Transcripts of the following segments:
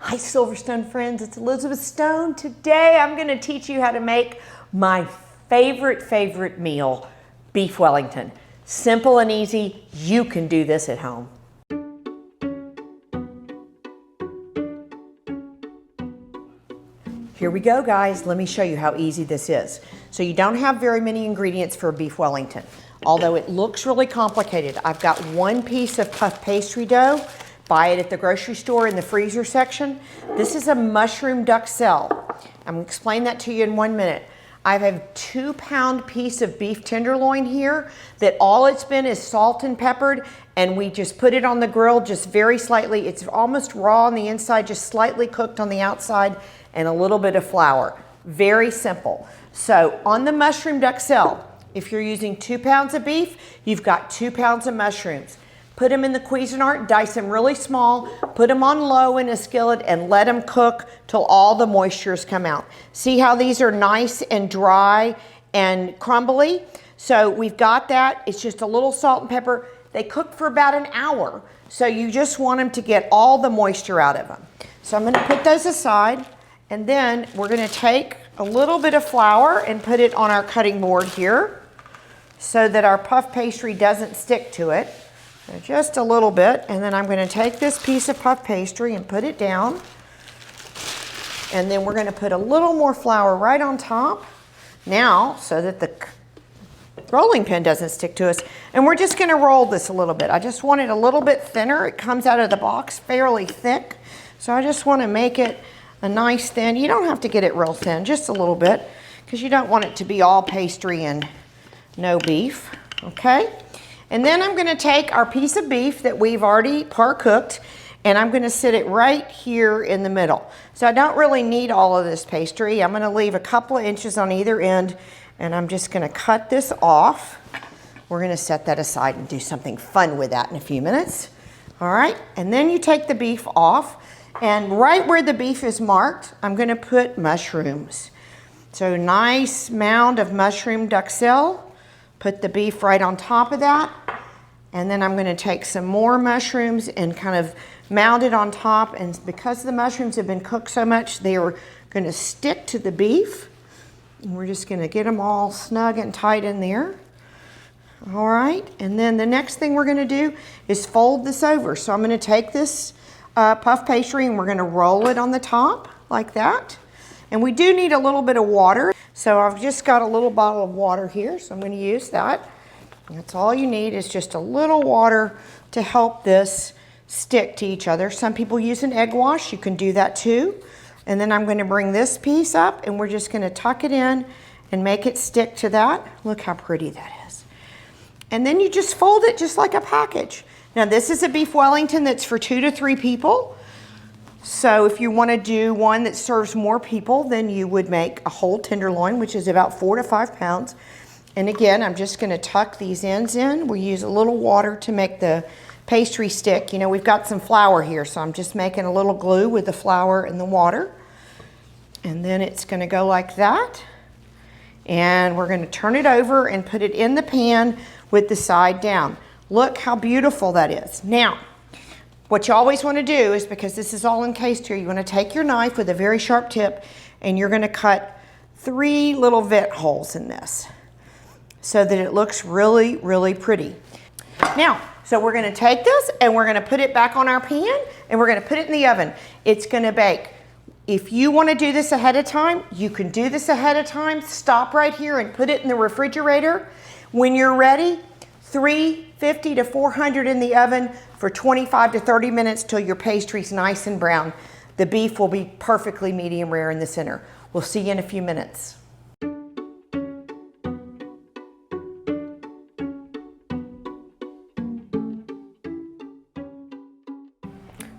Hi Silverstone friends, it's Elizabeth Stone. Today I'm going to teach you how to make my favorite meal, Beef Wellington. Simple and easy, you can do this at home. Here we go guys, let me show you how easy this is. So you don't have very many ingredients for a Beef Wellington. Although it looks really complicated, I've got one piece of puff pastry dough. Buy it at the grocery store in the freezer section. This is a mushroom duxelle. I'm going to explain that to you in 1 minute. I have a 2-pound piece of beef tenderloin here that all it's been is salt and peppered, and we just put it on the grill just very slightly. It's almost raw on the inside, just slightly cooked on the outside, and a little bit of flour. Very simple. So on the mushroom duxelle, if you're using 2 pounds of beef, you've got 2 pounds of mushrooms. Put them in the Cuisinart, dice them really small, put them on low in a skillet and let them cook till all the moistures come out. See how these are nice and dry and crumbly? So we've got that. It's just a little salt and pepper. They cook for about an hour. So you just want them to get all the moisture out of them. So I'm gonna put those aside, and then we're gonna take a little bit of flour and put it on our cutting board here so that our puff pastry doesn't stick to it. Just a little bit, and then I'm going to take this piece of puff pastry and put it down, and then we're going to put a little more flour right on top now so that the rolling pin doesn't stick to us, and we're just going to roll this a little bit. I just want it a little bit thinner. It comes out of the box fairly thick, so I just want to make it a nice thin. You don't have to get it real thin, just a little bit, because you don't want it to be all pastry and no beef. Okay. And then I'm going to take our piece of beef that we've already par-cooked, and I'm going to sit it right here in the middle. So I don't really need all of this pastry. I'm going to leave a couple of inches on either end, and I'm just going to cut this off. We're going to set that aside and do something fun with that in a few minutes. All right, and then you take the beef off, and right where the beef is marked, I'm going to put mushrooms. So nice mound of mushroom duxelle. Put the beef right on top of that, and then I'm going to take some more mushrooms and kind of mound it on top, and because the mushrooms have been cooked so much, they are going to stick to the beef, and we're just going to get them all snug and tight in there. All right, and then the next thing we're going to do is fold this over. So I'm going to take this puff pastry and we're going to roll it on the top like that, and we do need a little bit of water. So I've just got a little bottle of water here, so I'm going to use that. That's all you need is just a little water to help this stick to each other. Some people use an egg wash. You can do that too. And then I'm going to bring this piece up, and we're just going to tuck it in and make it stick to that. Look how pretty that is. And then you just fold it just like a package. Now this is a Beef Wellington that's for 2 to 3 people. So if you want to do one that serves more people, then you would make a whole tenderloin, which is about 4 to 5 pounds. And again, I'm just going to tuck these ends in. We use a little water to make the pastry stick. You know, we've got some flour here, so I'm just making a little glue with the flour and the water. And then it's going to go like that. And we're going to turn it over and put it in the pan with the side down. Look how beautiful that is. Now, what you always want to do is, because this is all encased here, you want to take your knife with a very sharp tip, and you're going to cut 3 little vent holes in this so that it looks really, really pretty. Now, so we're going to take this and we're going to put it back on our pan, and we're going to put it in the oven. It's going to bake. If you want to do this ahead of time, you can do this ahead of time. Stop right here and put it in the refrigerator. When you're ready, 350 to 400 in the oven for 25 to 30 minutes till your pastry's nice and brown. The beef will be perfectly medium rare in the center. We'll see you in a few minutes.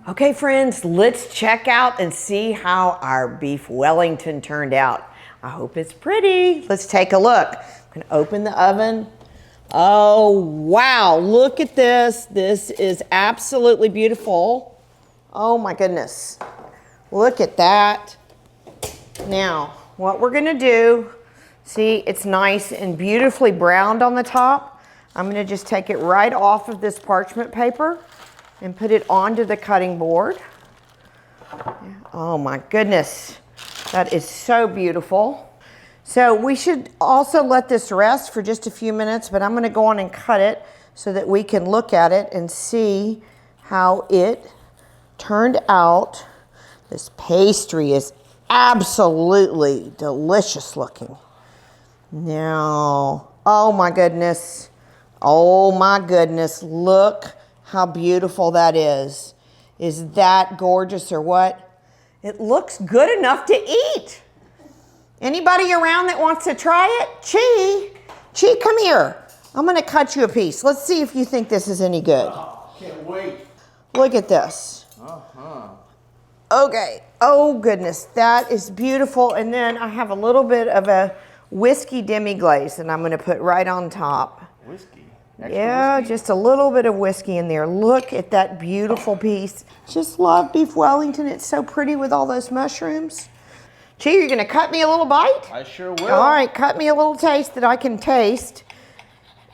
Okay friends, let's check out and see how our Beef Wellington turned out. I hope it's pretty. Let's take a look. I'm gonna open the oven. Oh, wow, look at this. This is absolutely beautiful. Oh my goodness. Look at that. Now, what we're gonna do, see, it's nice and beautifully browned on the top. I'm gonna just take it right off of this parchment paper and put it onto the cutting board. Oh my goodness. That is so beautiful. So we should also let this rest for just a few minutes, but I'm gonna go on and cut it so that we can look at it and see how it turned out. This pastry is absolutely delicious looking. Now, oh my goodness. Oh my goodness, look how beautiful that is. Is that gorgeous or what? It looks good enough to eat. Anybody around that wants to try it? Chi, come here. I'm gonna cut you a piece. Let's see if you think this is any good. Oh, can't wait. Look at this. Okay, oh goodness, that is beautiful. And then I have a little bit of a whiskey demi-glaze that I'm gonna put right on top. Whiskey? Yeah, Whiskey? just a little bit of whiskey in there. Look at that beautiful piece. Just love Beef Wellington. It's so pretty with all those mushrooms. Chi, you're gonna cut me a little bite? I sure will. All right, cut me a little taste that I can taste.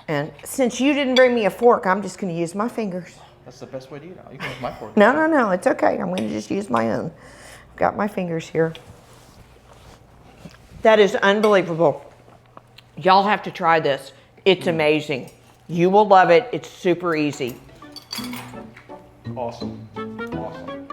And since you didn't bring me a fork, I'm just gonna use my fingers. That's the best way to eat it. You can use my fork. No, it's okay. I'm gonna just use my own. I've got my fingers here. That is unbelievable. Y'all have to try this. It's amazing. You will love it. It's super easy. Awesome. Awesome.